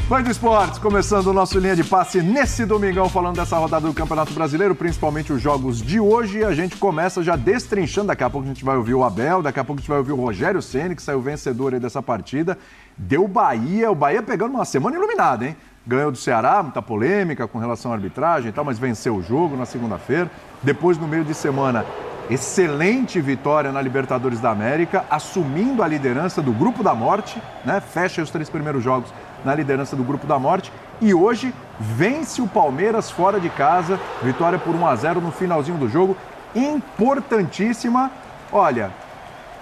Band Esportes, começando o nosso Linha de Passe nesse domingão, falando dessa rodada do Campeonato Brasileiro, principalmente os jogos de hoje. A gente começa já destrinchando, daqui a pouco a gente vai ouvir o Abel, daqui a pouco a gente vai ouvir o Rogério Ceni, que saiu vencedor aí dessa partida. Deu o Bahia pegando uma semana iluminada, hein? Ganhou do Ceará, muita polêmica com relação à arbitragem e tal, mas venceu o jogo na segunda-feira. Depois, no meio de semana, excelente vitória na Libertadores da América, assumindo a liderança do Grupo da Morte, né? Fecha os 3 primeiros jogos na liderança do Grupo da Morte. E hoje vence o Palmeiras fora de casa, vitória por 1-0 no finalzinho do jogo, importantíssima. Olha,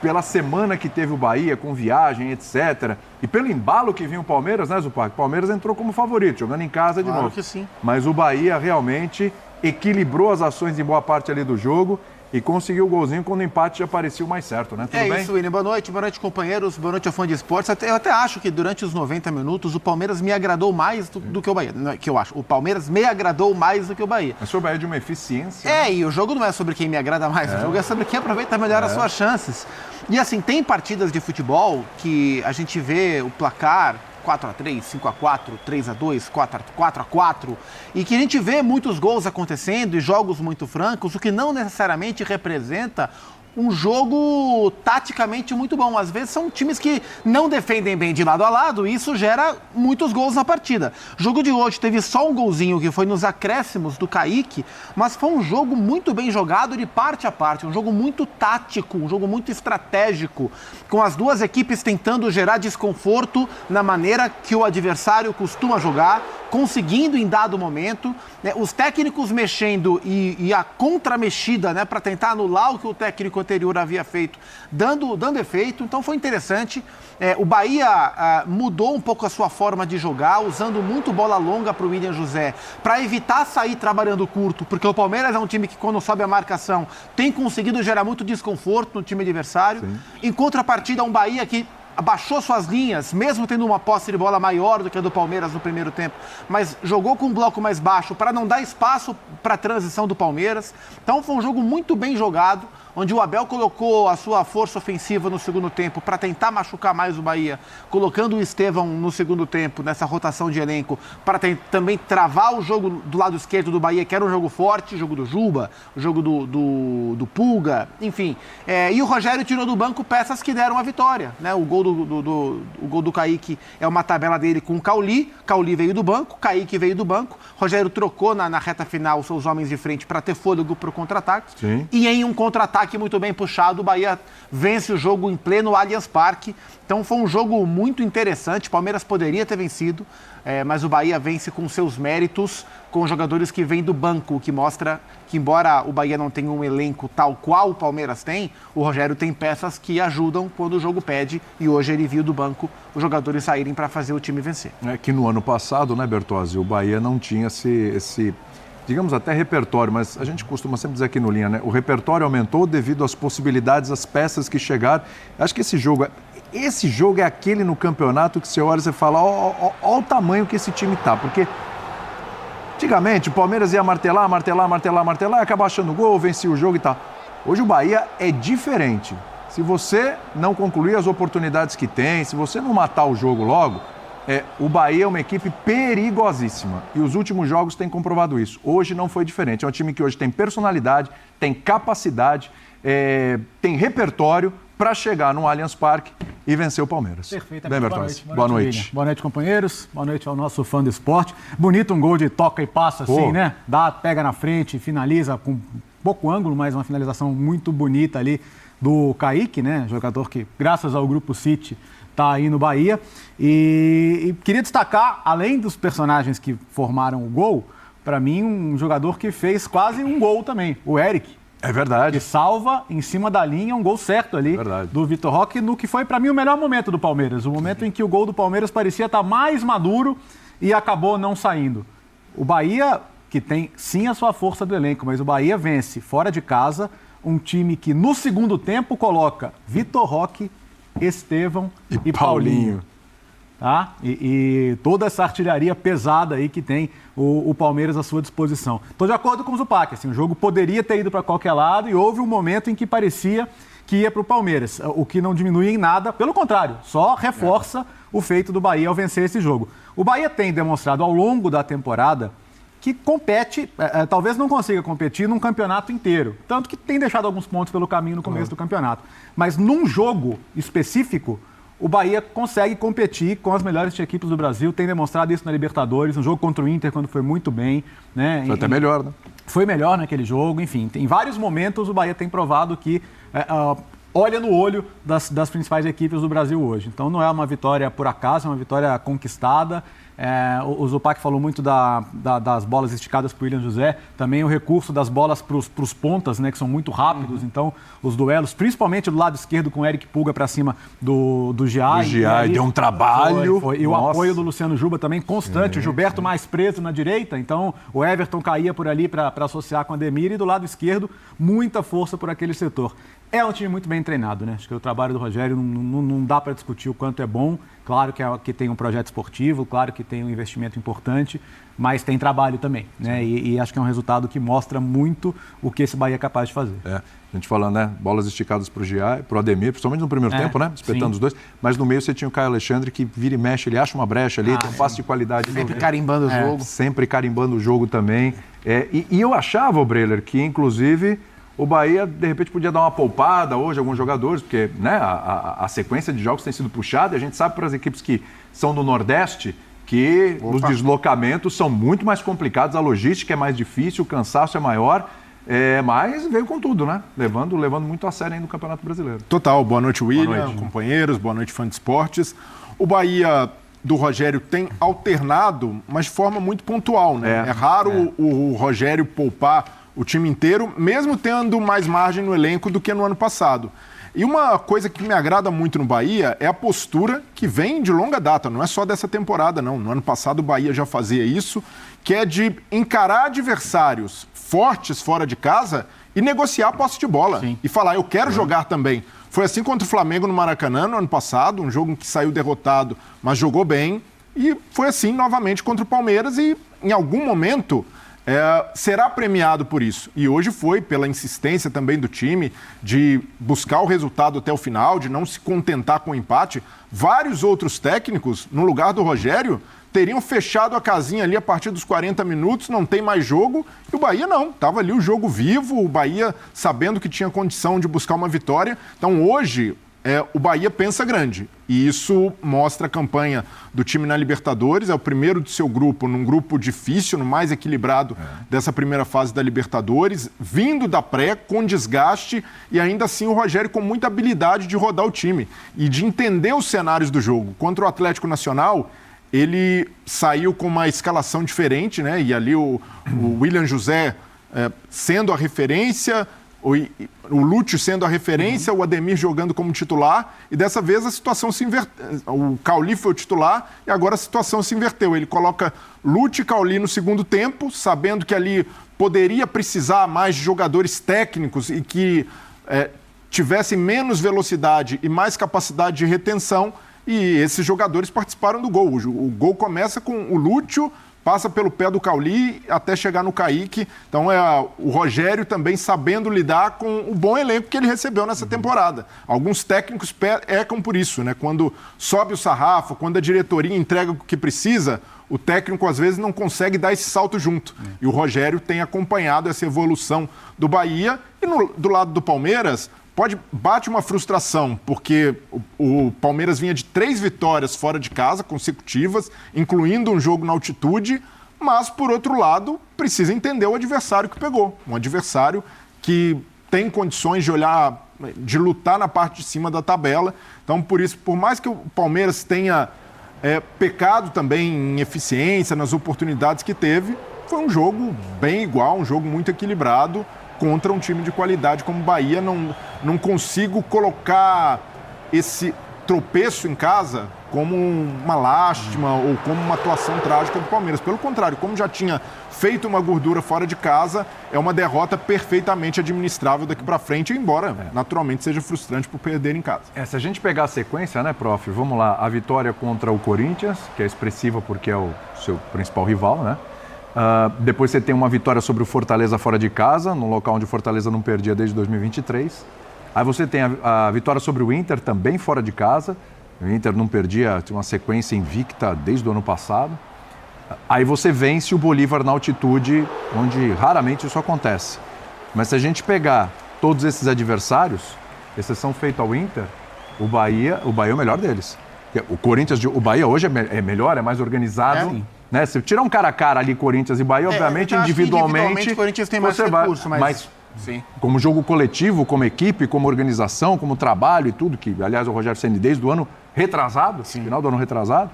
pela semana que teve o Bahia, com viagem, etc. E pelo embalo que vinha o Palmeiras, né, Zupac? O Palmeiras entrou como favorito, jogando em casa de novo. Claro que sim. Mas o Bahia realmente equilibrou as ações em boa parte ali do jogo e conseguiu o golzinho quando o empate já parecia o mais certo, né? Tudo bem? Isso, William. Boa noite, companheiros. Boa noite ao fã de esportes. Eu até acho que durante os 90 minutos o Palmeiras me agradou mais do que o Bahia. Não é que eu acho. O Palmeiras me agradou mais do que o Bahia. Mas o Bahia de uma eficiência. E o jogo não é sobre quem me agrada mais. O jogo é sobre quem aproveita melhor as suas chances. E assim, tem partidas de futebol que a gente vê o placar 4-3, 5-4, 3-2, 4-4, e que a gente vê muitos gols acontecendo e jogos muito francos, o que não necessariamente representa um jogo taticamente muito bom. Às vezes são times que não defendem bem de lado a lado e isso gera muitos gols na partida. O jogo de hoje teve só um golzinho que foi nos acréscimos do Kaique, mas foi um jogo muito bem jogado de parte a parte, um jogo muito tático, um jogo muito estratégico, com as duas equipes tentando gerar desconforto na maneira que o adversário costuma jogar, conseguindo em dado momento, né, os técnicos mexendo e a contramexida, né, para tentar anular o que o técnico anterior havia feito, dando efeito. Então foi interessante. O Bahia mudou um pouco a sua forma de jogar, usando muito bola longa para o William José, para evitar sair trabalhando curto, porque o Palmeiras é um time que, quando sobe a marcação, tem conseguido gerar muito desconforto no time adversário. Sim. Em contrapartida, um Bahia que abaixou suas linhas, mesmo tendo uma posse de bola maior do que a do Palmeiras no primeiro tempo, mas jogou com um bloco mais baixo para não dar espaço para a transição do Palmeiras. Então foi um jogo muito bem jogado, onde o Abel colocou a sua força ofensiva no segundo tempo para tentar machucar mais o Bahia, colocando o Estevão no segundo tempo, nessa rotação de elenco, para também travar o jogo do lado esquerdo do Bahia, que era um jogo forte, o jogo do Juba, o jogo do Pulga, enfim. E o Rogério tirou do banco peças que deram a vitória, né? O gol do Kaique é uma tabela dele com o Cauli veio do banco, Kaique veio do banco, Rogério trocou na reta final os seus homens de frente para ter fôlego para o contra-ataque. Sim. E em um contra-ataque muito bem puxado, o Bahia vence o jogo em pleno Allianz Parque. Então foi um jogo muito interessante. O Palmeiras poderia ter vencido, mas o Bahia vence com seus méritos, com jogadores que vêm do banco, o que mostra que, embora o Bahia não tenha um elenco tal qual o Palmeiras tem, o Rogério tem peças que ajudam quando o jogo pede, e hoje ele viu do banco os jogadores saírem para fazer o time vencer. É que no ano passado, né, Bertozzi, o Bahia não tinha esse digamos até repertório, mas a gente costuma sempre dizer aqui no Linha, né? O repertório aumentou devido às possibilidades, às peças que chegaram. Acho que esse jogo é aquele no campeonato que você olha e você fala, ó o tamanho que esse time tá, porque antigamente o Palmeiras ia martelar, e acaba achando gol, vencia o jogo e tal. Hoje o Bahia é diferente. Se você não concluir as oportunidades que tem, se você não matar o jogo logo, o Bahia é uma equipe perigosíssima e os últimos jogos têm comprovado isso. Hoje não foi diferente. É um time que hoje tem personalidade, tem capacidade, tem repertório para chegar no Allianz Parque e vencer o Palmeiras. Perfeitamente. Bem, Bertozzi. Boa noite. Boa noite, companheiros. Boa noite ao nosso fã do esporte. Bonito um gol de toca e passa assim, né? Pega na frente, finaliza com pouco ângulo, mas uma finalização muito bonita ali do Kaique, né? Jogador que, graças ao Grupo City, está aí no Bahia. E queria destacar, além dos personagens que formaram o gol, para mim, um jogador que fez quase um gol também, o Eric. É verdade. Que salva em cima da linha um gol certo ali do Vitor Roque, no que foi, para mim, o melhor momento do Palmeiras. O momento em que o gol do Palmeiras parecia estar mais maduro e acabou não saindo. O Bahia, que tem sim a sua força do elenco, mas o Bahia vence fora de casa um time que no segundo tempo coloca Vitor Roque, Estevão e Paulinho. Tá? E toda essa artilharia pesada aí que tem o Palmeiras à sua disposição. Estou de acordo com o Zupac, assim, o jogo poderia ter ido para qualquer lado e houve um momento em que parecia que ia para o Palmeiras, o que não diminui em nada, pelo contrário, só reforça o feito do Bahia ao vencer esse jogo. O Bahia tem demonstrado ao longo da temporada que compete, talvez não consiga competir num campeonato inteiro. Tanto que tem deixado alguns pontos pelo caminho no começo do campeonato. Mas num jogo específico, o Bahia consegue competir com as melhores equipes do Brasil, tem demonstrado isso na Libertadores, no jogo contra o Inter, quando foi muito bem. Né? Foi até melhor, né? Foi melhor naquele jogo, enfim. Em vários momentos o Bahia tem provado que olha no olho das principais equipes do Brasil hoje. Então não é uma vitória por acaso, é uma vitória conquistada. O Zupac falou muito das bolas esticadas para o William José, também o recurso das bolas para os pontas, né, que são muito rápidos, então os duelos, principalmente do lado esquerdo com o Eric Pulga para cima do Giai. O Giai deu um trabalho. E o apoio do Luciano Juba também constante, o Gilberto mais preso na direita, então o Everton caía por ali para associar com a Ademir, e do lado esquerdo muita força por aquele setor. É um time muito bem treinado, né? Acho que o trabalho do Rogério não dá para discutir o quanto é bom. Claro que tem um projeto esportivo, claro que tem um investimento importante, mas tem trabalho também, né? E acho que é um resultado que mostra muito o que esse Bahia é capaz de fazer. A gente falando, né? Bolas esticadas para o Giai, para o Ademir, principalmente no primeiro tempo, né? Espetando os dois. Mas no meio você tinha o Caio Alexandre, que vira e mexe, ele acha uma brecha ali, tem um passe de qualidade. Sempre carimbando o jogo. Sempre carimbando o jogo também. E eu achava, Breler, que inclusive o Bahia, de repente, podia dar uma poupada hoje a alguns jogadores, porque, né, a sequência de jogos tem sido puxada, e a gente sabe para as equipes que são do Nordeste que os deslocamentos são muito mais complicados, a logística é mais difícil, o cansaço é maior, mas veio com tudo, né? Levando muito a sério ainda no Campeonato Brasileiro. Total. Boa noite, William, companheiros, boa noite, fã de esportes. O Bahia do Rogério tem alternado, mas de forma muito pontual, né? É raro o Rogério poupar o time inteiro, mesmo tendo mais margem no elenco do que no ano passado. E uma coisa que me agrada muito no Bahia é a postura que vem de longa data, não é só dessa temporada, não. No ano passado o Bahia já fazia isso, que é de encarar adversários fortes fora de casa e negociar a posse de bola. Sim. E falar, eu quero jogar também. Foi assim contra o Flamengo no Maracanã no ano passado, um jogo em que saiu derrotado, mas jogou bem. E foi assim novamente contra o Palmeiras e em algum momento será premiado por isso. E hoje foi pela insistência também do time de buscar o resultado até o final, de não se contentar com o empate. Vários outros técnicos, no lugar do Rogério, teriam fechado a casinha ali a partir dos 40 minutos, não tem mais jogo, e o Bahia não. Estava ali o jogo vivo, o Bahia sabendo que tinha condição de buscar uma vitória. Então hoje o Bahia pensa grande. E isso mostra a campanha do time na Libertadores. É o primeiro do seu grupo, num grupo difícil, no mais equilibrado dessa primeira fase da Libertadores, vindo da pré, com desgaste, e ainda assim o Rogério com muita habilidade de rodar o time e de entender os cenários do jogo. Contra o Atlético Nacional, ele saiu com uma escalação diferente, né? E ali o William José sendo a referência, o Lúcio sendo a referência, o Ademir jogando como titular, e dessa vez a situação se inverteu. O Cauli foi o titular e agora a situação se inverteu. Ele coloca Lúcio e Cauli no segundo tempo, sabendo que ali poderia precisar mais de jogadores técnicos e que tivessem menos velocidade e mais capacidade de retenção, e esses jogadores participaram do gol. O gol começa com o Lúcio, passa pelo pé do Cauli até chegar no Kaique. Então o Rogério também sabendo lidar com o bom elenco que ele recebeu nessa temporada. Alguns técnicos pecam por isso, né? Quando sobe o sarrafo, quando a diretoria entrega o que precisa, o técnico às vezes não consegue dar esse salto junto. E o Rogério tem acompanhado essa evolução do Bahia. E do lado do Palmeiras, bate uma frustração, porque o Palmeiras vinha de 3 vitórias fora de casa, consecutivas, incluindo um jogo na altitude, mas, por outro lado, precisa entender o adversário que pegou. Um adversário que tem condições de lutar na parte de cima da tabela. Então, por isso, por mais que o Palmeiras tenha pecado também em eficiência, nas oportunidades que teve, foi um jogo bem igual, um jogo muito equilibrado, contra um time de qualidade como o Bahia. Não consigo colocar esse tropeço em casa como uma lástima ou como uma atuação trágica do Palmeiras. Pelo contrário, como já tinha feito uma gordura fora de casa, é uma derrota perfeitamente administrável daqui para frente, embora naturalmente seja frustrante por perder em casa. Se a gente pegar a sequência, né, prof? Vamos lá, a vitória contra o Corinthians, que é expressiva porque é o seu principal rival, né? Depois você tem uma vitória sobre o Fortaleza fora de casa, no local onde o Fortaleza não perdia desde 2023. Aí você tem a vitória sobre o Inter, também fora de casa. O Inter não perdia, tinha uma sequência invicta desde o ano passado. Aí você vence o Bolívar na altitude, onde raramente isso acontece. Mas se a gente pegar todos esses adversários, exceção feita ao Inter, o Bahia é o melhor deles. O Corinthians, o Bahia hoje é melhor, é mais organizado. Né? Se tirar um cara a cara ali, Corinthians e Bahia, obviamente, individualmente o Corinthians tem mais recurso, mas sim. Como jogo coletivo, como equipe, como organização, como trabalho e tudo, que, aliás, o Rogério Ceni desde o ano retrasado, final do ano retrasado,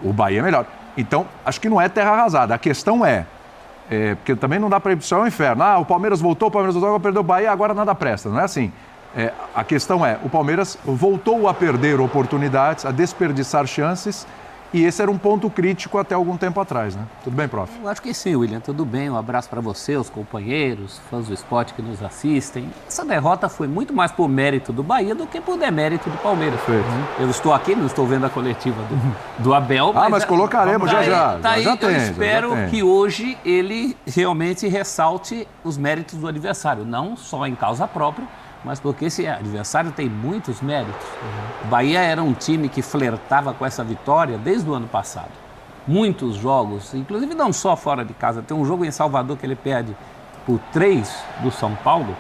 o Bahia é melhor. Então, acho que não é terra arrasada. A questão porque também não dá para ir pro céu ao inferno. O Palmeiras voltou, agora perdeu o Bahia, agora nada presta. Não é assim. A questão o Palmeiras voltou a perder oportunidades, a desperdiçar chances, e esse era um ponto crítico até algum tempo atrás, né? Tudo bem, prof? Eu acho que sim, William, tudo bem. Um abraço para você, os companheiros, fãs do esporte que nos assistem. Essa derrota foi muito mais por mérito do Bahia do que por demérito do Palmeiras. Eu estou aqui, não estou vendo a coletiva do Abel. Mas colocaremos já. Eu espero que hoje ele realmente ressalte os méritos do adversário, não só em causa própria, mas porque esse adversário tem muitos méritos. O Bahia era um time que flertava com essa vitória desde o ano passado. Muitos jogos, inclusive não só fora de casa. Tem um jogo em Salvador que ele perde por 3 do São Paulo,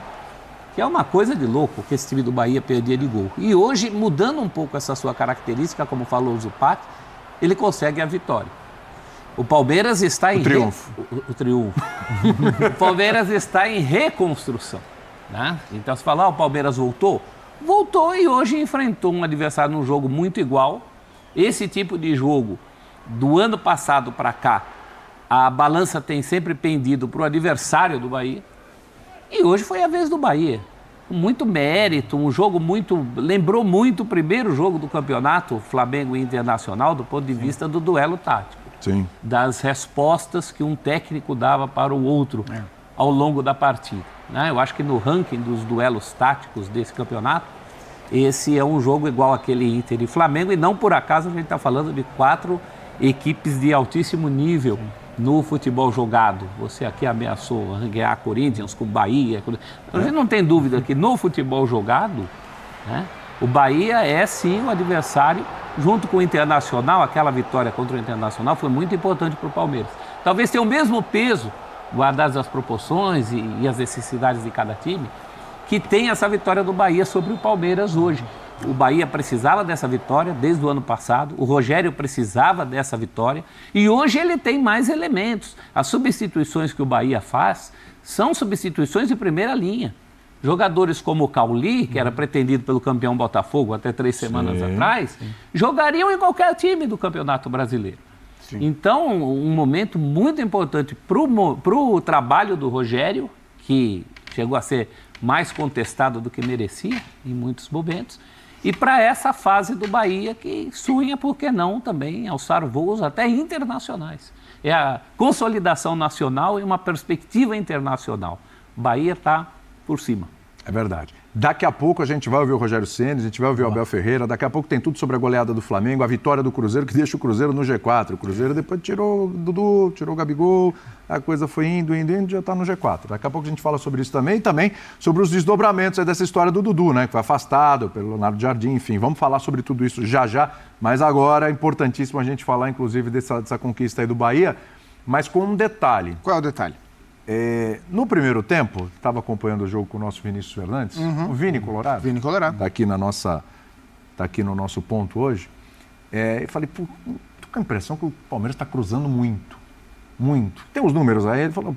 que é uma coisa de louco que esse time do Bahia perdia de gol. E hoje, mudando um pouco essa sua característica, como falou o Zupac, ele consegue a vitória. O Palmeiras está em... triunfo. O triunfo. O Palmeiras está em reconstrução. Né? Então, se falar, o Palmeiras voltou e hoje enfrentou um adversário num jogo muito igual. Esse tipo de jogo, do ano passado para cá, a balança tem sempre pendido para o adversário do Bahia. E hoje foi a vez do Bahia. Com muito mérito, um jogo lembrou muito o primeiro jogo do campeonato, Flamengo e Internacional, do ponto de vista do duelo tático. Sim. Das respostas que um técnico dava para o outro ao longo da partida. Eu acho que no ranking dos duelos táticos desse campeonato, esse é um jogo igual àquele Inter e Flamengo, e não por acaso a gente está falando de 4 equipes de altíssimo nível no futebol jogado. Você aqui ameaçou ranquear Corinthians com Bahia. A gente não tem dúvida que no futebol jogado, o Bahia é sim o adversário, junto com o Internacional. Aquela vitória contra o Internacional foi muito importante para o Palmeiras. Talvez tenha o mesmo peso, guardadas as proporções e as necessidades de cada time, que tem essa vitória do Bahia sobre o Palmeiras hoje. O Bahia precisava dessa vitória desde o ano passado, o Rogério precisava dessa vitória, e hoje ele tem mais elementos. As substituições que o Bahia faz são substituições de primeira linha. Jogadores como o Cauli, que era pretendido pelo campeão Botafogo até 3 semanas atrás, jogariam em qualquer time do Campeonato Brasileiro. Então, um momento muito importante para o trabalho do Rogério, que chegou a ser mais contestado do que merecia em muitos momentos, e para essa fase do Bahia que sonha, por que não, também alçar voos até internacionais. É a consolidação nacional e uma perspectiva internacional. O Bahia está por cima. É verdade. Daqui a pouco a gente vai ouvir o Rogério Ceni, a gente vai ouvir o Abel Ferreira, daqui a pouco tem tudo sobre a goleada do Flamengo, a vitória do Cruzeiro, que deixa o Cruzeiro no G4. O Cruzeiro depois tirou o Dudu, tirou o Gabigol, a coisa foi indo, já está no G4. Daqui a pouco a gente fala sobre isso também, e também sobre os desdobramentos dessa história do Dudu, né, que foi afastado pelo Leonardo Jardim, enfim, vamos falar sobre tudo isso já, mas agora é importantíssimo a gente falar, inclusive, dessa conquista aí do Bahia, mas com um detalhe. Qual é o detalhe? No primeiro tempo, estava acompanhando o jogo com o nosso Vinícius Fernandes, o Vini Colorado. Vini Colorado. Está aqui no nosso ponto hoje. E falei, tô com a impressão que o Palmeiras está cruzando muito. Tem os números aí, ele falou,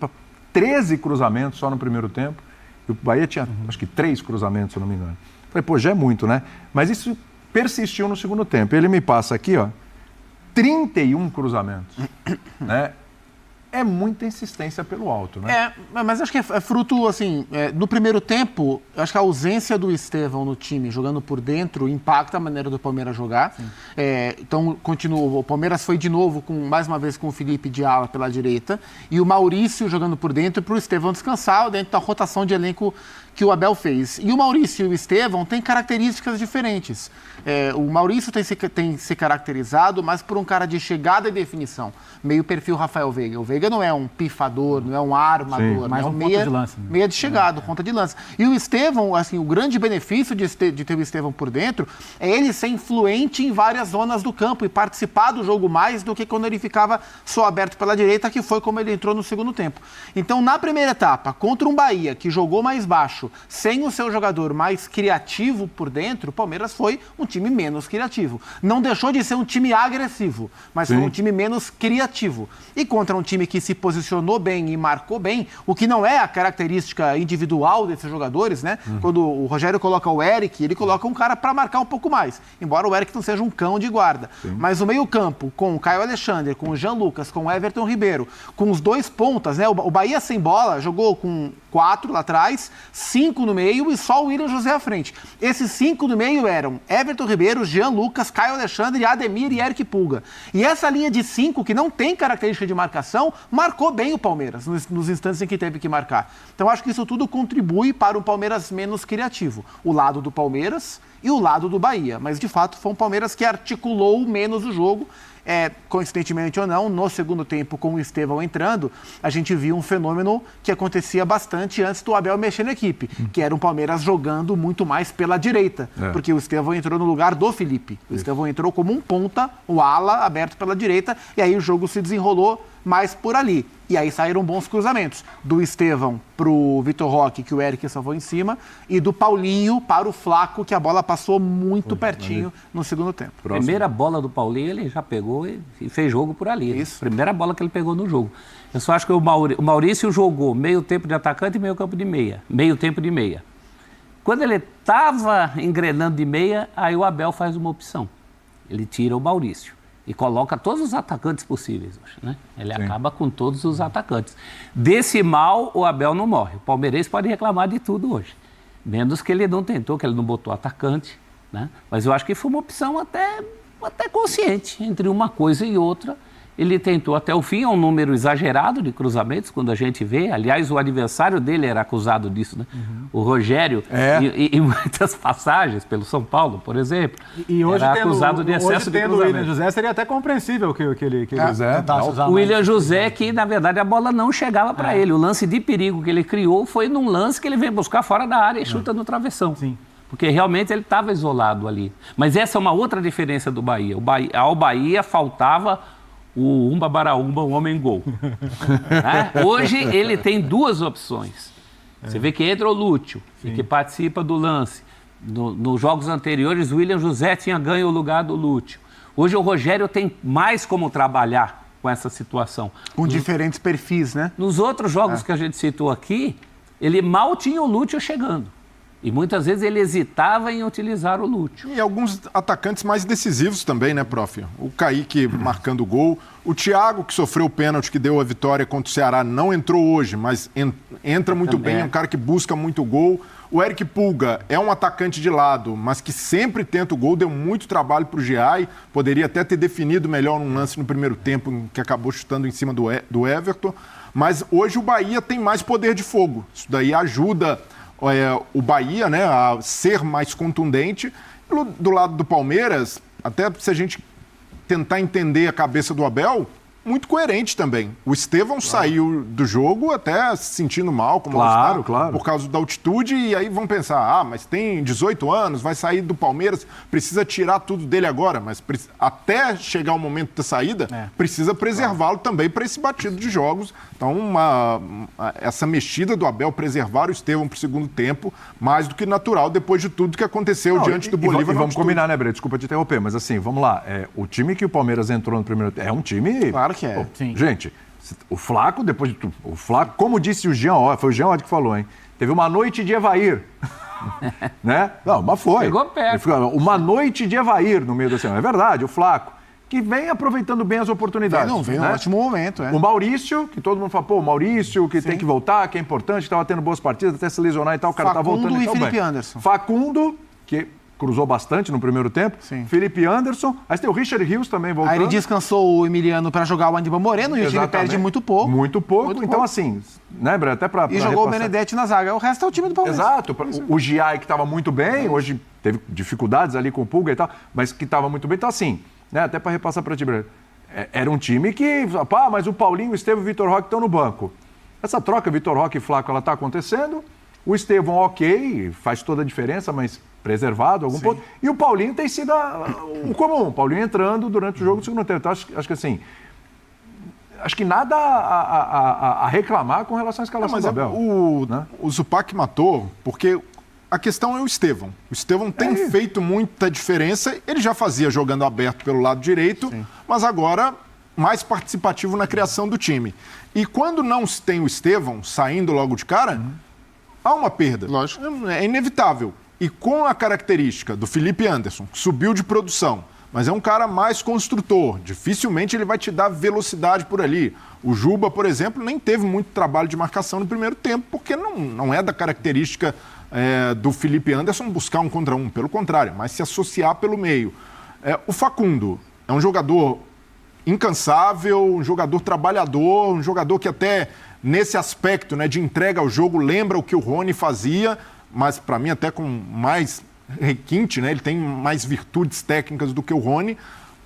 13 cruzamentos só no primeiro tempo. E o Bahia tinha, acho que 3 cruzamentos, se eu não me engano. Falei, já é muito, né? Mas isso persistiu no segundo tempo. Ele me passa aqui, 31 cruzamentos, né? É muita insistência pelo alto, né? Mas acho que é fruto, assim, no primeiro tempo, acho que a ausência do Estevão no time, jogando por dentro, impacta a maneira do Palmeiras jogar. Então, continuou. O Palmeiras foi de novo, mais uma vez, com o Felipe de ala pela direita, e o Maurício jogando por dentro para o Estevão descansar dentro da rotação de elenco que o Abel fez. E o Maurício e o Estevão têm características diferentes. O Maurício tem se caracterizado mais por um cara de chegada e definição, meio perfil Rafael Veiga. O Veiga Veiga não é um pifador, não é um armador, mais é um ponta de lança, né? meia de chegada, ponta de lança. E o Estevão, assim, o grande benefício de ter o Estevão por dentro é ele ser influente em várias zonas do campo e participar do jogo mais do que quando ele ficava só aberto pela direita, que foi como ele entrou no segundo tempo. Então, na primeira etapa, contra um Bahia que jogou mais baixo, sem o seu jogador mais criativo por dentro, o Palmeiras foi um time menos criativo. Não deixou de ser um time agressivo, mas foi um time menos criativo. E contra um time que se posicionou bem e marcou bem, o que não é a característica individual desses jogadores, né? Quando o Rogério coloca o Eric, ele coloca um cara para marcar um pouco mais, embora o Eric não seja um cão de guarda. Mas o meio-campo, com o Caio Alexandre, com o Jean Lucas, com o Everton Ribeiro, com os dois pontas, né? O Bahia sem bola jogou com 4 lá atrás, 5 no meio e só o William José à frente. Esses 5 no meio eram Everton Ribeiro, Jean Lucas, Caio Alexandre, Ademir e Eric Pulga. E essa linha de 5, que não tem característica de marcação, marcou bem o Palmeiras nos instantes em que teve que marcar. Então acho que isso tudo contribui para um Palmeiras menos criativo. O lado do Palmeiras e o lado do Bahia. Mas de fato foi um Palmeiras que articulou menos o jogo. Coincidentemente ou não, no segundo tempo, com o Estevão entrando, a gente viu um fenômeno que acontecia bastante antes do Abel mexer na equipe, que era um Palmeiras jogando muito mais pela direita, porque o Estevão entrou no lugar do Felipe. O Estevão entrou como um ponta, o ala aberto pela direita, e aí o jogo se desenrolou mais por ali. E aí saíram bons cruzamentos. Do Estevão pro Vitor Roque, que o Eric salvou em cima, e do Paulinho para o Flaco, que a bola passou muito pertinho no segundo tempo. Primeira bola do Paulinho, ele já pegou e fez jogo por ali. Isso. Primeira bola que ele pegou no jogo. Eu só acho que o Maurício jogou meio tempo de atacante e meio campo de meia. Meio tempo de meia. Quando ele estava engrenando de meia, aí o Abel faz uma opção. Ele tira o Maurício e coloca todos os atacantes possíveis hoje, né? Ele acaba com todos os atacantes. Desse mal, o Abel não morre. O palmeirense pode reclamar de tudo hoje. Menos que ele não tentou, que ele não botou atacante, né? Mas eu acho que foi uma opção até consciente. Entre uma coisa e outra, ele tentou até o fim. É um número exagerado de cruzamentos, quando a gente vê. Aliás, o adversário dele era acusado disso, né? O Rogério, em muitas passagens, pelo São Paulo, por exemplo, e hoje era acusado de excesso de cruzamento. O William José seria até compreensível que ele tentasse usar. O William José, que na verdade a bola não chegava para ele. O lance de perigo que ele criou foi num lance que ele vem buscar fora da área e chuta no travessão. Sim. Porque realmente ele estava isolado ali. Mas essa é uma outra diferença do Bahia. Ao Bahia faltava o Umba Baraúmba, o homem-gol. Né? Hoje ele tem duas opções. Você vê que entra o Lúcio, e que participa do lance. Nos jogos anteriores, o William José tinha ganho o lugar do Lúcio. Hoje o Rogério tem mais como trabalhar com essa situação. Com diferentes perfis, né? Nos outros jogos que a gente citou aqui, ele mal tinha o Lúcio chegando. E muitas vezes ele hesitava em utilizar o Lúcio. E alguns atacantes mais decisivos também, né, prof? O Kaique marcando o gol. O Thiago, que sofreu o pênalti que deu a vitória contra o Ceará, não entrou hoje, mas entra muito bem, é um cara que busca muito gol. O Eric Pulga é um atacante de lado, mas que sempre tenta o gol, deu muito trabalho para o Giai, poderia até ter definido melhor um lance no primeiro tempo, que acabou chutando em cima do Everton. Mas hoje o Bahia tem mais poder de fogo. Isso daí ajuda o Bahia, né, a ser mais contundente. Do lado do Palmeiras, até se a gente tentar entender a cabeça do Abel, muito coerente também. O Estevão saiu do jogo até se sentindo mal, como por causa da altitude, e aí vão pensar, mas tem 18 anos, vai sair do Palmeiras, precisa tirar tudo dele agora, mas até chegar o momento da saída, precisa preservá-lo também para esse batido de jogos. Então, essa mexida do Abel, preservar o Estevão para o segundo tempo, mais do que natural, depois de tudo que aconteceu diante do Bolívar. E vamos combinar, né, Breno? Desculpa te interromper, mas assim, vamos lá. O time que o Palmeiras entrou no primeiro tempo é um time... Claro que é. Sim. Gente, o Flaco, depois de tudo, como disse o Jean, foi o Jean Odd que falou, hein? Teve uma noite de Evair. Né? Não, mas foi. Chegou perto. Uma noite de Evair no meio da semana. É verdade, o Flaco, que vem aproveitando bem as oportunidades. Vem um ótimo momento. O Maurício, que todo mundo fala, o Maurício, que tem que voltar, que é importante, estava tendo boas partidas, até se lesionar e tal, o cara tá voltando. Facundo e Felipe Anderson. Facundo, que cruzou bastante no primeiro tempo. Sim. Felipe Anderson. Aí tem o Richard Rios também voltando. Aí ele descansou o Emiliano para jogar o Andiba Moreno e o time perde muito pouco. Muito pouco. Então, assim, né, Breno? Até para. E jogou o Benedetti na zaga. O resto é o time do Palmeiras. Exato. O Giai, que estava muito bem, hoje teve dificuldades ali com o Pulga e tal, mas que estava muito bem. Então, assim, né, até para repassar para ti, Breno. era um time que, mas o Paulinho, o Estevão e o Vitor Roque estão no banco. Essa troca Vitor Roque e Flaco, ela está acontecendo. O Estevão, ok, faz toda a diferença, mas preservado, algum ponto. E o Paulinho tem sido o comum. O Paulinho entrando durante o jogo do segundo tempo. Então, acho que assim... Acho que nada a reclamar com relação à escalação do Abel. O Zupac matou, porque a questão é o Estevão. O Estevão tem feito muita diferença. Ele já fazia jogando aberto pelo lado direito, mas agora mais participativo na criação do time. E quando não se tem o Estevão saindo logo de cara, há uma perda. Lógico. É inevitável. E com a característica do Felipe Anderson, que subiu de produção, mas é um cara mais construtor. Dificilmente ele vai te dar velocidade por ali. O Juba, por exemplo, nem teve muito trabalho de marcação no primeiro tempo, porque não é da característica do Felipe Anderson buscar um contra um. Pelo contrário, mas se associar pelo meio. O Facundo é um jogador incansável, um jogador trabalhador, um jogador que até nesse aspecto, né, de entrega ao jogo lembra o que o Rony fazia, mas para mim até com mais requinte, né? Ele tem mais virtudes técnicas do que o Rony,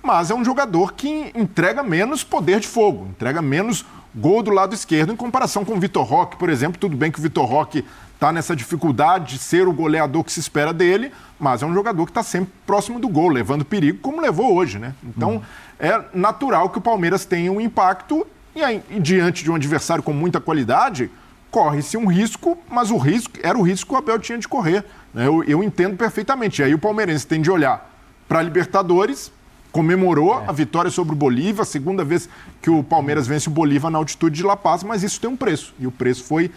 mas é um jogador que entrega menos poder de fogo, entrega menos gol do lado esquerdo em comparação com o Vitor Roque, por exemplo. Tudo bem que o Vitor Roque está nessa dificuldade de ser o goleador que se espera dele, mas é um jogador que está sempre próximo do gol, levando perigo, como levou hoje, né? Então, é natural que o Palmeiras tenha um impacto e diante de um adversário com muita qualidade, corre-se um risco, mas o risco era o risco que o Abel tinha de correr. Eu entendo perfeitamente. E aí o palmeirense tem de olhar para a Libertadores, comemorou a vitória sobre o Bolívar, a segunda vez que o Palmeiras vence o Bolívar na altitude de La Paz, mas isso tem um preço. E o preço foi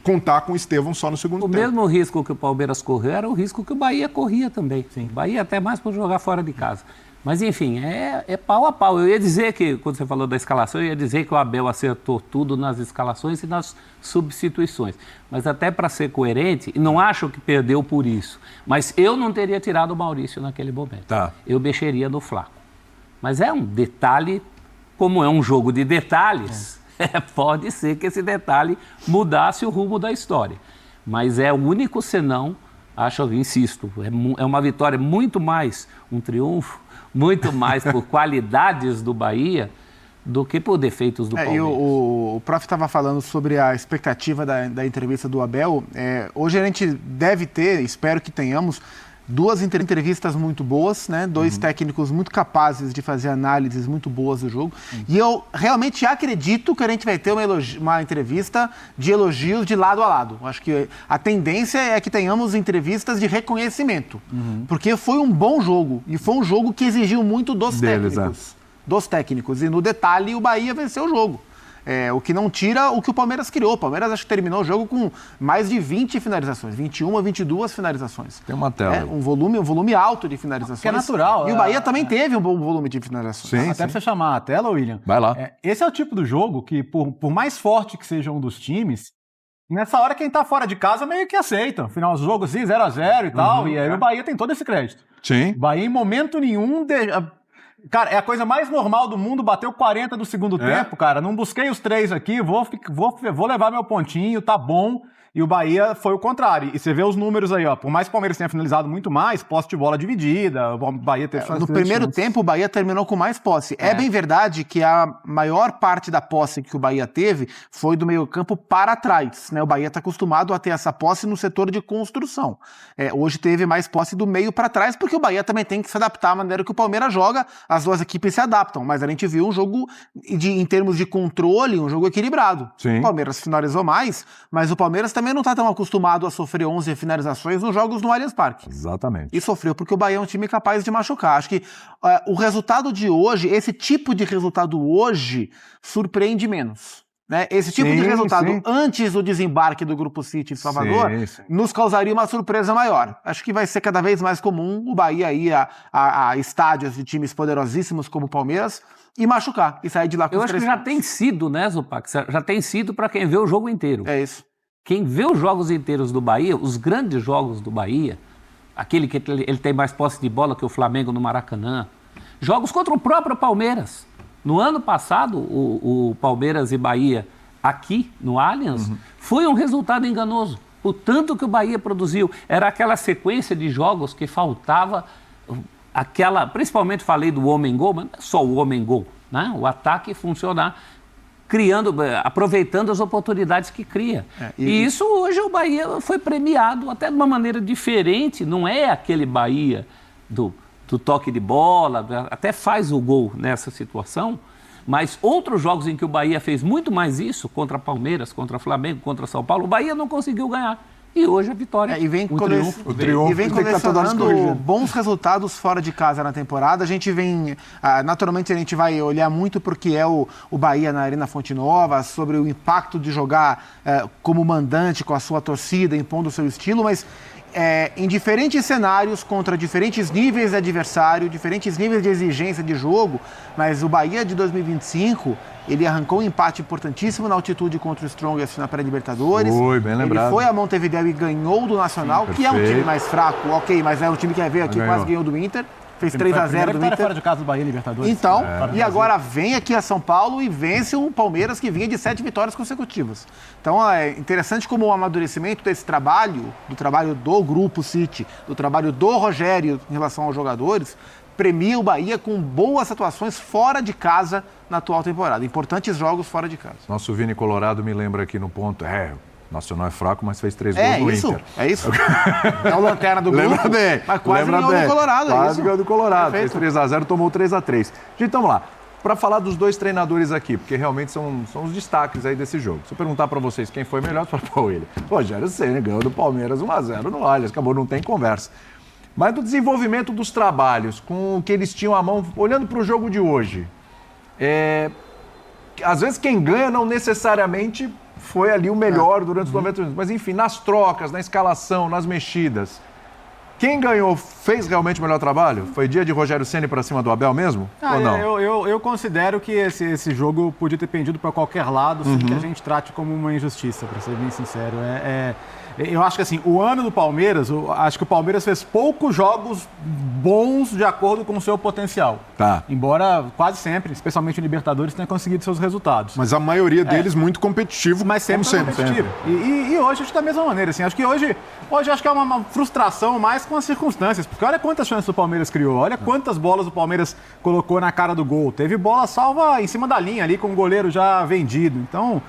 contar com o Estevão só no segundo tempo. O mesmo risco que o Palmeiras correu era o risco que o Bahia corria também. Sim. O Bahia até mais por jogar fora de casa. Mas, enfim, é pau a pau. Eu ia dizer que, quando você falou da escalação, eu ia dizer que o Abel acertou tudo nas escalações e nas substituições. Mas até para ser coerente, não acho que perdeu por isso. Mas eu não teria tirado o Maurício naquele momento. Tá. Eu mexeria no Flaco. Mas é um detalhe, como é um jogo de detalhes, pode ser que esse detalhe mudasse o rumo da história. Mas é o único senão, insisto, é uma vitória muito mais um triunfo, muito mais por qualidades do Bahia do que por defeitos do Palmeiras. O prof estava falando sobre a expectativa da entrevista do Abel. Hoje a gente deve ter, espero que tenhamos, duas entrevistas muito boas, né? Dois técnicos muito capazes de fazer análises muito boas do jogo. E eu realmente acredito que a gente vai ter uma entrevista de elogios de lado a lado. Acho que a tendência é que tenhamos entrevistas de reconhecimento. Porque foi um bom jogo. E foi um jogo que exigiu muito dos técnicos. Dos técnicos. E no detalhe, o Bahia venceu o jogo. O que não tira o que o Palmeiras criou. O Palmeiras acho que terminou o jogo com mais de 20 finalizações, 21 a 22 finalizações. Tem uma tela. Um volume alto de finalizações. Que é natural. E o Bahia também teve um bom volume de finalizações. Sim, Até pra você chamar a tela, William. Vai lá. Esse é o tipo do jogo que, por mais forte que seja um dos times, nessa hora quem tá fora de casa meio que aceita. Final do jogo, assim, 0-0 e tal. E aí o Bahia tem todo esse crédito. Sim. O Bahia, em momento nenhum... Cara, é a coisa mais normal do mundo, bateu 40 do segundo tempo, cara. Não busquei os 3 aqui, vou levar meu pontinho, tá bom. E o Bahia foi o contrário. E você vê os números aí, ó. Por mais que o Palmeiras tenha finalizado muito mais, posse de bola dividida, o Bahia teve... No primeiro tempo, o Bahia terminou com mais posse. É bem verdade que a maior parte da posse que o Bahia teve foi do meio-campo para trás, né? O Bahia está acostumado a ter essa posse no setor de construção. Hoje teve mais posse do meio para trás, porque o Bahia também tem que se adaptar à maneira que o Palmeiras joga. As duas equipes se adaptam, mas a gente viu um jogo, em termos de controle, um jogo equilibrado. Sim. O Palmeiras finalizou mais, mas o Palmeiras também não está tão acostumado a sofrer 11 finalizações nos jogos no Allianz Parque. Exatamente. E sofreu porque o Bahia é um time capaz de machucar. Acho que o resultado de hoje, esse tipo de resultado hoje, surpreende menos. Né? Esse tipo de resultado antes do desembarque do Grupo City em Salvador nos causaria uma surpresa maior. Acho que vai ser cada vez mais comum o Bahia ir a estádios de times poderosíssimos como o Palmeiras e machucar, e sair de lá com Eu os acho que 3 já pontos. tem sido, né, Zupac? Já tem sido para quem vê o jogo inteiro. É isso. Quem vê os jogos inteiros do Bahia, os grandes jogos do Bahia, aquele que ele tem mais posse de bola que o Flamengo no Maracanã, jogos contra o próprio Palmeiras. No ano passado, o Palmeiras e Bahia aqui no Allianz foi um resultado enganoso. O tanto que o Bahia produziu. Era aquela sequência de jogos que faltava principalmente falei do homem-gol, mas não é só o homem-gol. né? O ataque funcionar, aproveitando as oportunidades que cria. E isso hoje o Bahia foi premiado até de uma maneira diferente, não é aquele Bahia do toque de bola, até faz o gol nessa situação, mas outros jogos em que o Bahia fez muito mais isso, contra Palmeiras, contra Flamengo, contra São Paulo, o Bahia não conseguiu ganhar. E hoje a vitória, e vem o triunfo e vem colecionando bons resultados fora de casa na temporada. A gente vem, naturalmente a gente vai olhar muito porque é o Bahia na Arena Fonte Nova, sobre o impacto de jogar como mandante com a sua torcida, impondo o seu estilo, mas em diferentes cenários, contra diferentes níveis de adversário, diferentes níveis de exigência de jogo, mas o Bahia de 2025, ele arrancou um empate importantíssimo na altitude contra o Strongest na pré-Libertadores. Foi, bem lembrado. Ele foi a Montevideo e ganhou do Nacional, que é um time mais fraco, ok, mas é um time que veio aqui, quase ganhou do Inter. Fez 3-0 do Inter. Fora de casa do Bahia Libertadores. Então, e agora vem aqui a São Paulo e vence o Palmeiras, que vinha de 7 vitórias consecutivas. Então, é interessante como o amadurecimento desse trabalho, do trabalho do Grupo City, do trabalho do Rogério em relação aos jogadores, premia o Bahia com boas atuações fora de casa na atual temporada. Importantes jogos fora de casa. Nosso Vini Colorado me lembra aqui no ponto, Nacional é fraco, mas fez 3 gols no Inter. É isso. É o lanterna do grupo. Lembra bem. Mas quase ganhou do Colorado. Quase ganhou do Colorado. Perfeito. Fez 3-0, tomou 3-3. Gente, vamos lá. Para falar dos dois treinadores aqui, porque realmente são os destaques aí desse jogo. Se eu perguntar para vocês quem foi melhor, você fala, ele. Rogério Ceni ganhou do Palmeiras 1-0 no Allianz. Acabou, não tem conversa. Mas do desenvolvimento dos trabalhos, com o que eles tinham à mão, olhando para o jogo de hoje, às vezes quem ganha não necessariamente foi ali o melhor durante os 90 minutos. Mas, enfim, nas trocas, na escalação, nas mexidas. Quem ganhou fez realmente o melhor trabalho? Foi dia de Rogério Ceni para cima do Abel mesmo? Ou não? Eu considero que esse jogo podia ter pendido para qualquer lado, sem que a gente trate como uma injustiça, para ser bem sincero. Eu acho que assim, o ano do Palmeiras, acho que o Palmeiras fez poucos jogos bons de acordo com o seu potencial. Tá. Embora quase sempre, especialmente o Libertadores, tenha conseguido seus resultados. Mas a maioria deles muito competitivo, mas sempre competitivo. E hoje acho que da mesma maneira, assim, acho que hoje acho que é uma frustração mais com as circunstâncias, porque olha quantas chances o Palmeiras criou, olha quantas bolas o Palmeiras colocou na cara do gol. Teve bola salva em cima da linha ali com o goleiro já vendido. Então,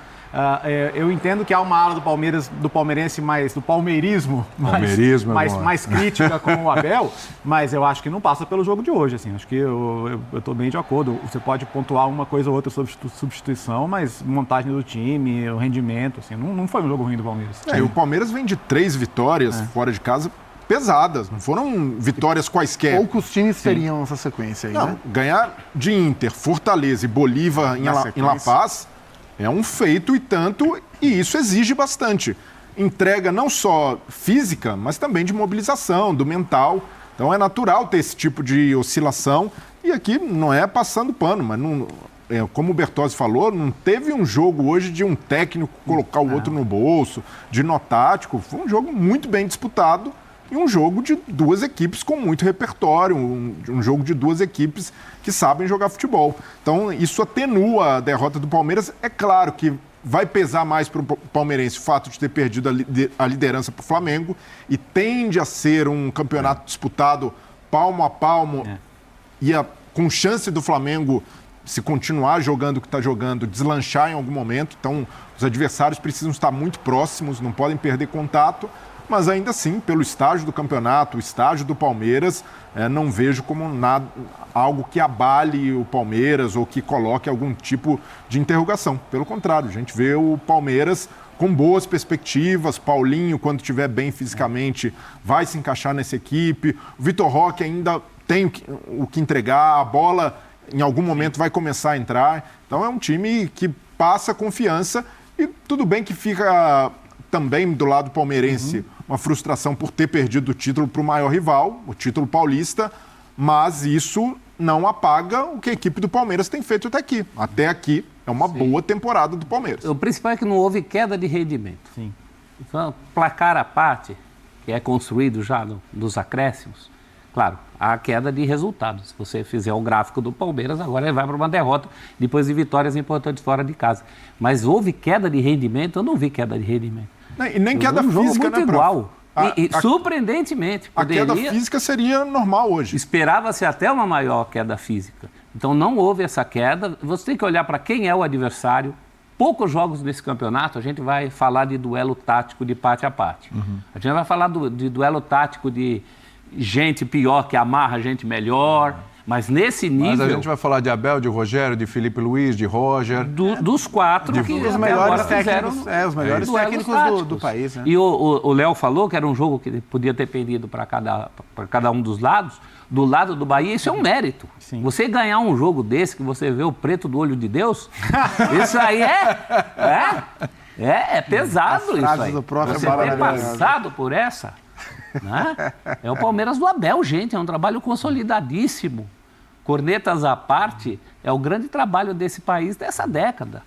eu entendo que há uma ala do Palmeiras, do palmeirense do palmeirismo mais crítica com o Abel, mas eu acho que não passa pelo jogo de hoje, assim, acho que eu estou bem de acordo. Você pode pontuar uma coisa ou outra sobre substituição, mas montagem do time, o rendimento, assim, não foi um jogo ruim do Palmeiras. E o Palmeiras vem de 3 vitórias fora de casa pesadas, não foram vitórias quaisquer. Poucos times teriam essa sequência aí, né? Ganhar de Inter, Fortaleza e Bolívar em La Paz é um feito e tanto, e isso exige bastante. Entrega não só física, mas também de mobilização, do mental. Então é natural ter esse tipo de oscilação. E aqui não é passando pano, mas não, como o Bertozzi falou, não teve um jogo hoje de um técnico colocar o outro no bolso, de nó tático. Foi um jogo muito bem disputado e um jogo de 2 equipes com muito repertório, um jogo de 2 equipes que sabem jogar futebol. Então, isso atenua a derrota do Palmeiras. É claro que vai pesar mais para o palmeirense o fato de ter perdido a liderança para o Flamengo e tende a ser um campeonato disputado palmo a palmo e com chance do Flamengo, se continuar jogando o que está jogando, deslanchar em algum momento. Então, os adversários precisam estar muito próximos, não podem perder contato. Mas ainda assim, pelo estágio do campeonato, o estágio do Palmeiras, não vejo como algo que abale o Palmeiras ou que coloque algum tipo de interrogação. Pelo contrário, a gente vê o Palmeiras com boas perspectivas. Paulinho, quando estiver bem fisicamente, vai se encaixar nessa equipe. O Vitor Roque ainda tem o que entregar, a bola em algum momento vai começar a entrar. Então é um time que passa confiança e tudo bem que fica também do lado palmeirense uma frustração por ter perdido o título para o maior rival, o título paulista, mas isso não apaga o que a equipe do Palmeiras tem feito até aqui. Até aqui é uma boa temporada do Palmeiras. O principal é que não houve queda de rendimento. Sim. Então, placar à parte, que é construído já dos acréscimos, claro, há queda de resultados. Se você fizer o gráfico do Palmeiras, agora ele vai para uma derrota, depois de vitórias importantes fora de casa. Mas houve queda de rendimento? Eu não vi queda de rendimento. E nem queda física, muito igual. Surpreendentemente. A queda física seria normal hoje. Esperava-se até uma maior queda física. Então não houve essa queda. Você tem que olhar para quem é o adversário. Poucos jogos desse campeonato a gente vai falar de duelo tático de parte a parte. A gente vai falar de duelo tático de gente pior que amarra gente melhor. Mas nesse nível... Mas a gente vai falar de Abel, de Rogério, de Felipe Luiz, de Roger... dos 4 que os melhores técnicos, fizeram os melhores técnicos do país. Né? E o Léo falou que era um jogo que podia ter perdido para cada um dos lados. Do lado do Bahia, isso é um mérito. Sim. Você ganhar um jogo desse, que você vê o preto do olho de Deus, isso aí é pesado. Isso aí. Você ter passado por essa... Né? É o Palmeiras do Abel, gente. É um trabalho consolidadíssimo. Cornetas à parte, é o grande trabalho desse país dessa década.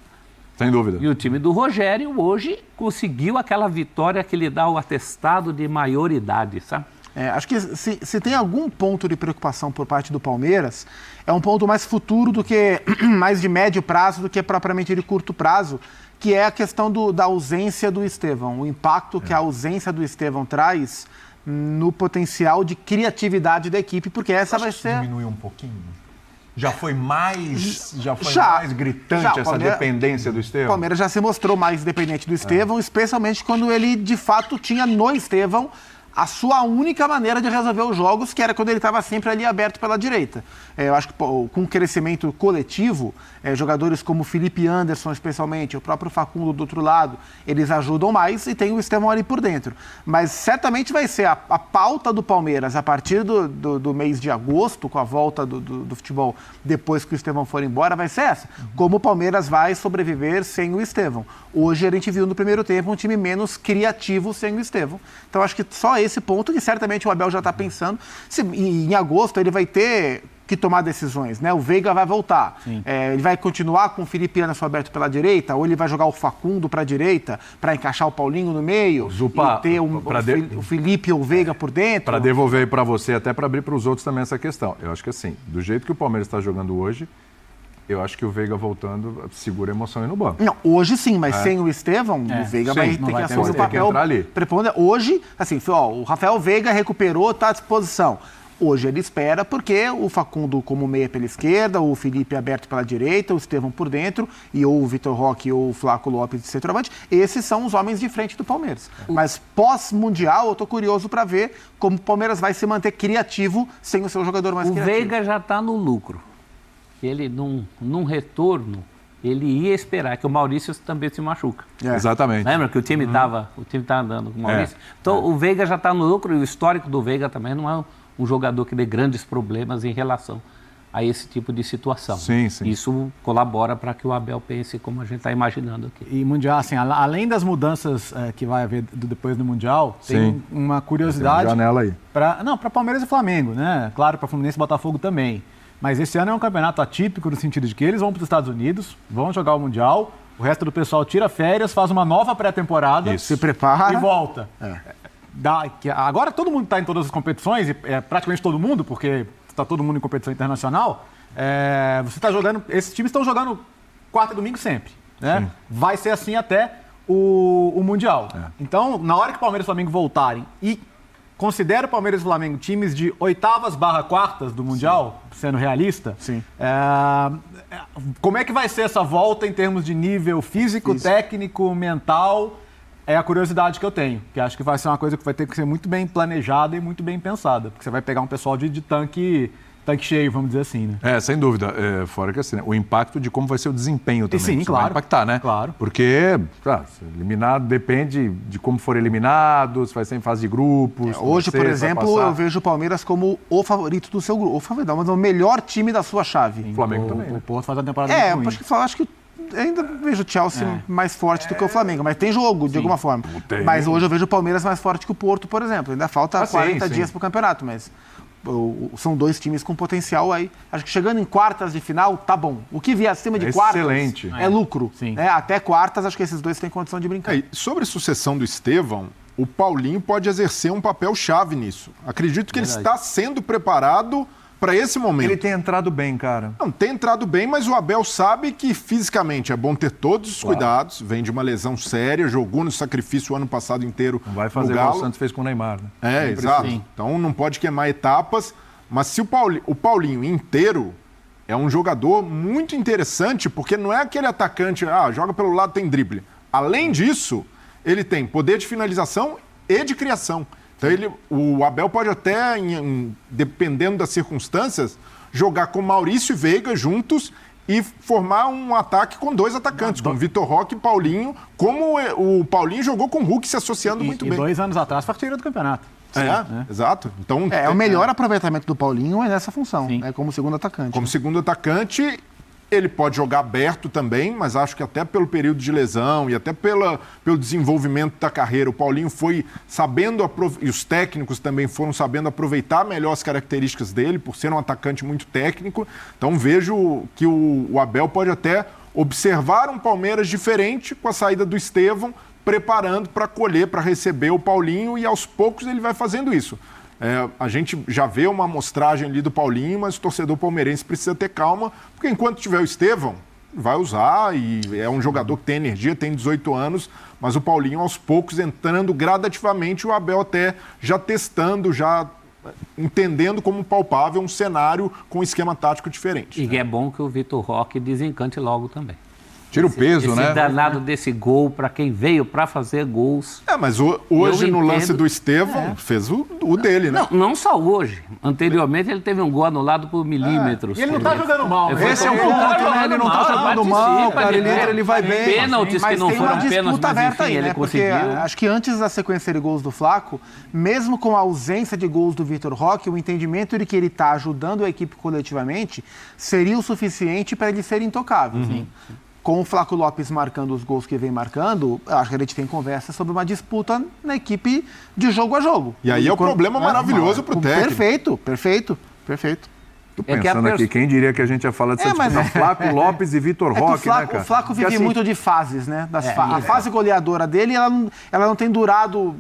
Sem dúvida. E o time do Rogério hoje conseguiu aquela vitória que lhe dá o atestado de maioridade, sabe? Acho que se tem algum ponto de preocupação por parte do Palmeiras, é um ponto mais futuro do que mais de médio prazo do que propriamente de curto prazo, que é a questão da ausência do Estevão. O impacto que a ausência do Estevão traz no potencial de criatividade da equipe, porque essa vai ser... Diminuiu um pouquinho? Já foi mais gritante essa dependência do Estevão? O Palmeiras já se mostrou mais dependente do Estevão, especialmente quando ele, de fato, tinha no Estevão a sua única maneira de resolver os jogos, que era quando ele estava sempre ali aberto pela direita. Eu acho que com o crescimento coletivo, jogadores como Felipe Anderson, especialmente, o próprio Facundo do outro lado, eles ajudam mais e tem o Estevão ali por dentro. Mas certamente vai ser a pauta do Palmeiras a partir do mês de agosto, com a volta do futebol, depois que o Estevão for embora, vai ser essa. Como o Palmeiras vai sobreviver sem o Estevão. Hoje a gente viu no primeiro tempo um time menos criativo sem o Estevão. Então acho que só esse ponto que certamente o Abel já está pensando. Em agosto ele vai ter que tomar decisões, né? O Veiga vai voltar. Ele vai continuar com o Felipe Anderson aberto pela direita, ou ele vai jogar o Facundo para a direita, para encaixar o Paulinho no meio, e ter o Felipe ou o Veiga por dentro. Para devolver aí para você, até para abrir para os outros também essa questão. Eu acho que assim, do jeito que o Palmeiras está jogando hoje, eu acho que o Veiga voltando segura a emoção aí no banco. Não, hoje sim, mas sem o Estevão, o Veiga vai ter que assumir o papel preponderante. Hoje, assim, o Rafael Veiga recuperou, está à disposição. Hoje ele espera porque o Facundo como meia pela esquerda, o Felipe aberto pela direita, o Estevão por dentro, e ou o Vitor Roque ou o Flaco Lopes de centroavante, esses são os homens de frente do Palmeiras. Mas pós-mundial, eu estou curioso para ver como o Palmeiras vai se manter criativo sem o seu jogador mais criativo. O Veiga já está no lucro. Ele, num retorno, ele ia esperar, que o Maurício também se machuca. Exatamente. Lembra que o time estava andando com o Maurício? Então, o Veiga já está no lucro e o histórico do Veiga também não é um jogador que dê grandes problemas em relação a esse tipo de situação. Sim. Isso colabora para que o Abel pense como a gente está imaginando aqui. E Mundial, assim, além das mudanças que vai haver depois do Mundial, tem uma curiosidade... Tem uma janela aí. Para Palmeiras e Flamengo, né? Claro, para Fluminense e Botafogo também. Mas esse ano é um campeonato atípico no sentido de que eles vão para os Estados Unidos, vão jogar o Mundial, o resto do pessoal tira férias, faz uma nova pré-temporada, se prepara e volta. Agora todo mundo está em todas as competições, e praticamente todo mundo, porque está todo mundo em competição internacional. Você está jogando, esses times estão jogando quarta e domingo sempre. Né? Vai ser assim até o Mundial. Então, na hora que o Palmeiras e o Flamengo voltarem e considera o Palmeiras e o Flamengo times de oitavas/quartas do Mundial, sendo realista. Como é que vai ser essa volta em termos de nível físico, técnico, mental? É a curiosidade que eu tenho, que acho que vai ser uma coisa que vai ter que ser muito bem planejada e muito bem pensada, porque você vai pegar um pessoal de tanque cheio, vamos dizer assim, né? Sem dúvida. Fora que assim, né? O impacto de como vai ser o desempenho também. Sim, claro. Vai impactar, né? Claro. Porque, eliminado depende de como for eliminado, se vai ser em fase de grupos. Hoje, por exemplo, eu vejo o Palmeiras como o favorito do seu grupo. O favorito, mas o melhor time da sua chave. O Flamengo também. O Porto faz uma temporada muito ruim. Acho que ainda vejo o Chelsea mais forte do que o Flamengo, mas tem jogo, de alguma forma. Mas hoje eu vejo o Palmeiras mais forte que o Porto, por exemplo. Ainda falta 40 dias para o campeonato, mas são dois times com potencial aí. Acho que chegando em quartas de final, tá bom. O que vier acima de quartas é lucro. Até quartas, acho que esses dois têm condição de brincar. Sobre a sucessão do Estevão, o Paulinho pode exercer um papel chave nisso. Acredito que ele está sendo preparado para esse momento. Ele tem entrado bem, cara. Não, tem entrado bem, mas o Abel sabe que fisicamente é bom ter todos os cuidados. Vem de uma lesão séria, jogou no sacrifício o ano passado inteiro. Não vai fazer o que o Santos fez com o Neymar, né? Exato. Então não pode queimar etapas. Mas se o Paulinho inteiro, é um jogador muito interessante, porque não é aquele atacante, joga pelo lado, tem drible. Além disso, ele tem poder de finalização e de criação. Então o Abel pode até, dependendo das circunstâncias, jogar com Maurício e Veiga juntos e formar um ataque com 2 atacantes, com Vitor Roque e Paulinho, como o Paulinho jogou com o Hulk se associando muito bem. 2 anos atrás foi artilheiro do campeonato. Exato. Então, o melhor aproveitamento do Paulinho é nessa função, como segundo atacante. Como segundo atacante, ele pode jogar aberto também, mas acho que até pelo período de lesão e até pelo desenvolvimento da carreira, o Paulinho foi sabendo, e os técnicos também foram sabendo aproveitar melhor as características dele, por ser um atacante muito técnico. Então vejo que o Abel pode até observar um Palmeiras diferente com a saída do Estevão, preparando para acolher, para receber o Paulinho, e aos poucos ele vai fazendo isso. A gente já vê uma amostragem ali do Paulinho, mas o torcedor palmeirense precisa ter calma, porque enquanto tiver o Estevão, vai usar, e é um jogador que tem energia, tem 18 anos, mas o Paulinho aos poucos entrando gradativamente, o Abel até já testando, já entendendo como palpável um cenário com um esquema tático diferente. E é bom que o Vitor Roque desencante logo também. Tira o peso, né? Esse danado desse gol, para quem veio para fazer gols. Mas hoje no lance do Estevão, fez o dele, né? Não só hoje. Anteriormente ele teve um gol anulado por milímetros. E ele não tá jogando mal. Esse é um ponto, né? Ele não tá jogando mal, cara. Ele vai bem. Pênaltis que não foram pênaltis, mas aberta enfim, aí, ele né? Porque conseguiu. acho que antes da sequência de gols do Flaco, mesmo com a ausência de gols do Vitor Roque, o entendimento de que ele está ajudando a equipe coletivamente seria o suficiente para ele ser intocável. Sim. Com o Flaco Lopes marcando os gols que vem marcando, acho que a gente tem conversa sobre uma disputa na equipe de jogo a jogo. E aí é um problema maravilhoso para o técnico. Perfeito. Tô pensando aqui, quem diria que a gente ia falar dessa disputa Flaco Lopes e Vitor Roque, né, cara? O Flaco vive muito de fases, né? A fase goleadora dele, ela não tem durado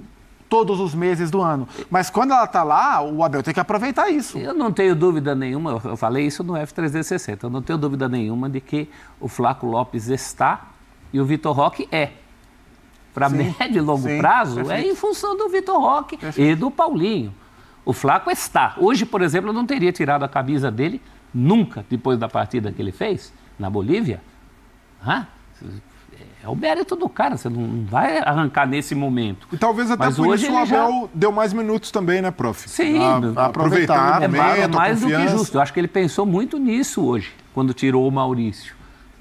todos os meses do ano. Mas quando ela está lá, o Abel tem que aproveitar isso. Eu não tenho dúvida nenhuma, eu falei isso no F360, eu não tenho dúvida nenhuma de que o Flaco Lopes está e o Vitor Roque é. Para médio e longo prazo, perfeito. É em função do Vitor Roque e do Paulinho. O Flaco está. Hoje, por exemplo, eu não teria tirado a camisa dele nunca, depois da partida que ele fez na Bolívia. É o mérito do cara, você não vai arrancar nesse momento. E talvez até por isso o Abel deu mais minutos também, né, prof? Sim, aproveitar o momento, mais a confiança. do que justo. Eu acho que ele pensou muito nisso hoje, quando tirou o Maurício.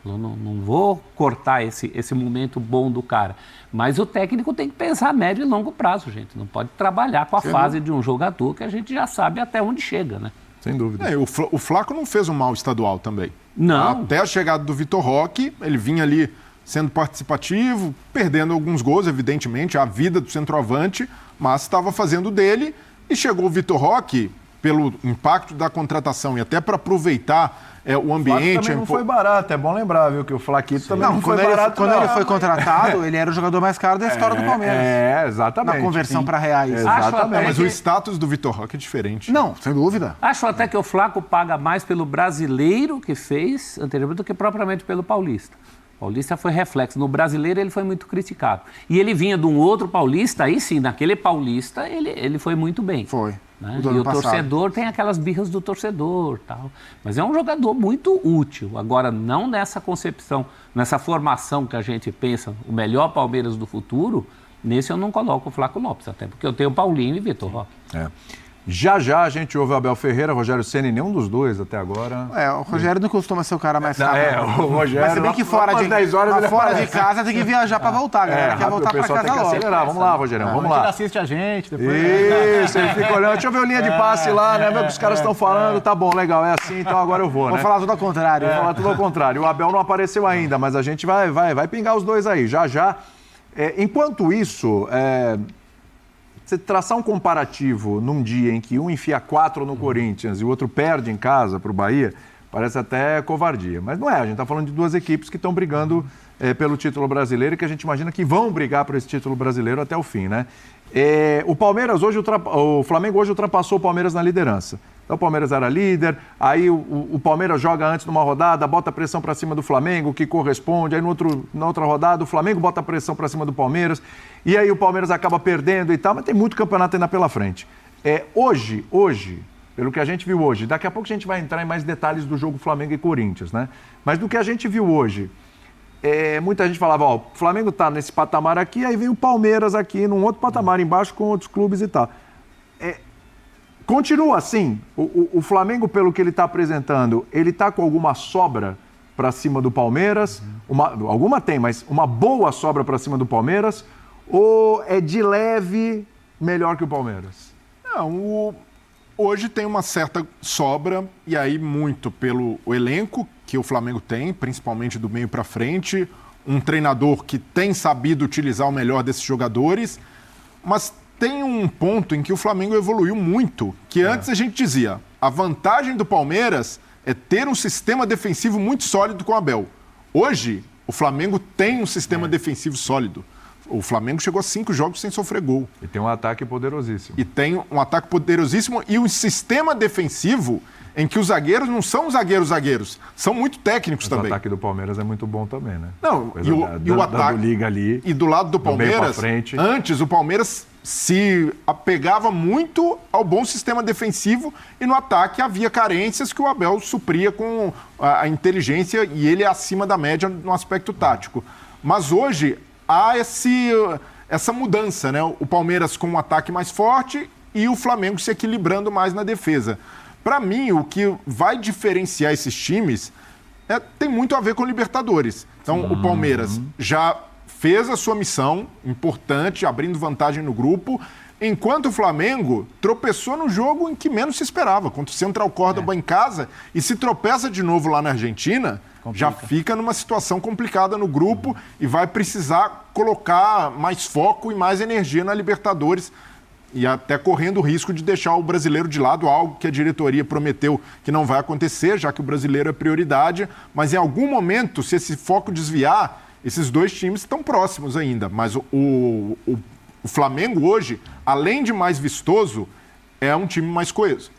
Eu não vou cortar esse momento bom do cara. Mas o técnico tem que pensar a médio e longo prazo, gente. Não pode trabalhar com a fase de um jogador que a gente já sabe até onde chega, né? Sem dúvida. O Flaco não fez um mal estadual também. Não. Até a chegada do Vitor Roque, ele vinha ali sendo participativo, perdendo alguns gols, evidentemente, a vida do centroavante, mas estava fazendo dele, e chegou o Vitor Roque, pelo impacto da contratação e até para aproveitar o ambiente... O também não foi barato, é bom lembrar, viu, que o Flaquito também não foi barato. Quando ele foi contratado, ele era o jogador mais caro da história do Palmeiras. Exatamente. Na conversão para reais. Exatamente. Mas o status do Vitor Roque é diferente. Não, sem dúvida. Acho até que o Flaco paga mais pelo brasileiro que fez anteriormente do que propriamente pelo paulista. O paulista foi reflexo. No brasileiro ele foi muito criticado. E ele vinha de um outro paulista, aí sim, naquele paulista ele foi muito bem. Foi. Né? E o torcedor tem aquelas birras do torcedor, tal. Mas é um jogador muito útil. Agora, não nessa concepção, nessa formação que a gente pensa, o melhor Palmeiras do futuro, nesse eu não coloco o Flaco Lopes, até porque eu tenho Paulinho e Vitor Roque. Já a gente ouve o Abel Ferreira, Rogério Ceni, nenhum dos dois até agora. O Rogério não costuma ser o cara mais caro. O Rogério. Mas se bem que fora de casa tem que viajar para voltar, galera. Quer voltar para casa logo. Acelerar. Vamos lá, Rogério, vamos lá. Ele assiste a gente depois. Isso, ele fica olhando. Deixa eu ver a linha de passe lá, né? Ver o que os caras estão falando. Tá bom, legal, é assim, então agora eu vou, né? Vamos falar tudo ao contrário. Vamos falar tudo ao contrário. O Abel não apareceu ainda, mas a gente vai pingar os dois aí, já. Enquanto isso, você traçar um comparativo num dia em que um enfia 4 no Corinthians e o outro perde em casa para o Bahia, parece até covardia. Mas não é, a gente está falando de duas equipes que estão brigando pelo título brasileiro e que a gente imagina que vão brigar por esse título brasileiro até o fim, né? O Flamengo hoje ultrapassou o Palmeiras na liderança. Então o Palmeiras era líder, aí o Palmeiras joga antes numa rodada, bota pressão para cima do Flamengo, que corresponde, aí na outra rodada o Flamengo bota pressão para cima do Palmeiras, e aí o Palmeiras acaba perdendo e tal, mas tem muito campeonato ainda pela frente. Hoje, pelo que a gente viu hoje, daqui a pouco a gente vai entrar em mais detalhes do jogo Flamengo e Corinthians, né? Mas do que a gente viu hoje, muita gente falava, ó, o Flamengo tá nesse patamar aqui, aí vem o Palmeiras aqui num outro patamar embaixo com outros clubes e tal. Continua assim, o Flamengo, pelo que ele está apresentando, ele está com alguma sobra para cima do Palmeiras? Alguma tem, mas uma boa sobra para cima do Palmeiras? Ou é de leve melhor que o Palmeiras? Não, hoje tem uma certa sobra, e aí muito pelo elenco que o Flamengo tem, principalmente do meio para frente, um treinador que tem sabido utilizar o melhor desses jogadores, mas tem um ponto em que o Flamengo evoluiu muito, que antes a gente dizia, a vantagem do Palmeiras é ter um sistema defensivo muito sólido com o Abel. Hoje, o Flamengo tem um sistema defensivo sólido. O Flamengo chegou a 5 jogos sem sofrer gol. E tem um ataque poderosíssimo. E um sistema defensivo em que os zagueiros não são zagueiros, são muito técnicos também. O ataque do Palmeiras é muito bom também, né? Não, e o ataque liga ali. E do lado do Palmeiras, antes o Palmeiras se apegava muito ao bom sistema defensivo e no ataque havia carências que o Abel supria com a inteligência e ele é acima da média no aspecto tático. Mas hoje há essa mudança, né? O Palmeiras com um ataque mais forte e o Flamengo se equilibrando mais na defesa. Para mim, o que vai diferenciar esses times tem muito a ver com Libertadores. Então, o Palmeiras já fez a sua missão importante, abrindo vantagem no grupo, enquanto o Flamengo tropeçou no jogo em que menos se esperava, contra o Central Córdoba em casa, e se tropeça de novo lá na Argentina, já fica numa situação complicada no grupo e vai precisar colocar mais foco e mais energia na Libertadores, e até correndo o risco de deixar o brasileiro de lado, algo que a diretoria prometeu que não vai acontecer, já que o brasileiro é prioridade, mas em algum momento, se esse foco desviar, esses dois times estão próximos ainda, mas o Flamengo hoje, além de mais vistoso, é um time mais coeso.